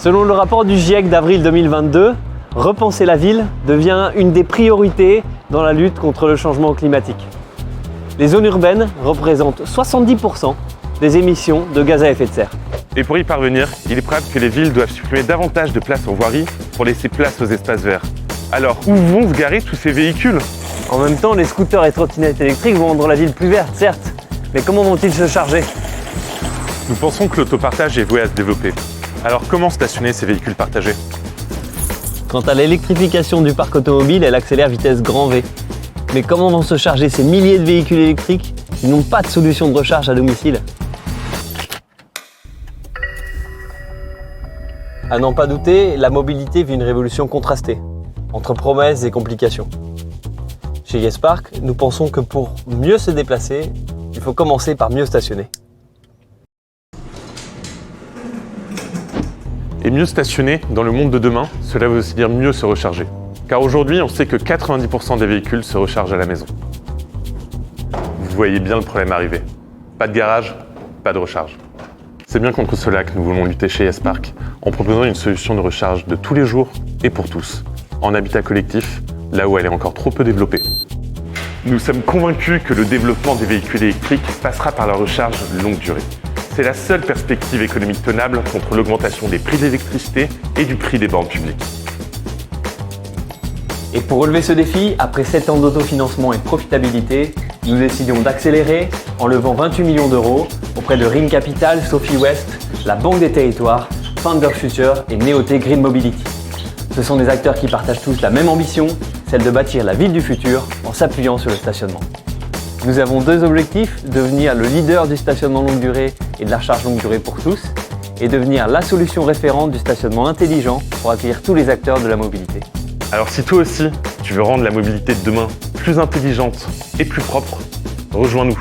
Selon le rapport du GIEC d'avril 2022, repenser la ville devient une des priorités dans la lutte contre le changement climatique. Les zones urbaines représentent 70% des émissions de gaz à effet de serre. Et pour y parvenir, il est probable que les villes doivent supprimer davantage de place en voirie pour laisser place aux espaces verts. Alors, où vont se garer tous ces véhicules? En même temps, les scooters et trottinettes électriques vont rendre la ville plus verte, certes, mais comment vont-ils se charger? Nous pensons que l'autopartage est voué à se développer. Alors, comment stationner ces véhicules partagés? Quant à l'électrification du parc automobile, elle accélère vitesse grand V. Mais comment vont se charger ces milliers de véhicules électriques qui n'ont pas de solution de recharge à domicile? À n'en pas douter, la mobilité vit une révolution contrastée, entre promesses et complications. Chez YesPark, nous pensons que pour mieux se déplacer, il faut commencer par mieux stationner. Et mieux stationner dans le monde de demain, cela veut aussi dire mieux se recharger. Car aujourd'hui, on sait que 90% des véhicules se rechargent à la maison. Vous voyez bien le problème arriver. Pas de garage, pas de recharge. C'est bien contre cela que nous voulons lutter chez YesPark, en proposant une solution de recharge de tous les jours et pour tous, en habitat collectif, là où elle est encore trop peu développée. Nous sommes convaincus que le développement des véhicules électriques passera par la recharge longue durée. C'est la seule perspective économique tenable contre l'augmentation des prix de l'électricité et du prix des bornes publiques. Et pour relever ce défi, après 7 ans d'autofinancement et de profitabilité, nous décidions d'accélérer en levant 28 millions d'euros auprès de Ring Capital, Sophie West, la Banque des Territoires, Founder Future et Neoté Green Mobility. Ce sont des acteurs qui partagent tous la même ambition, celle de bâtir la ville du futur en s'appuyant sur le stationnement. Nous avons deux objectifs, devenir le leader du stationnement longue durée et de la recharge longue durée pour tous, et devenir la solution référente du stationnement intelligent pour accueillir tous les acteurs de la mobilité. Alors si toi aussi, tu veux rendre la mobilité de demain plus intelligente et plus propre, rejoins-nous.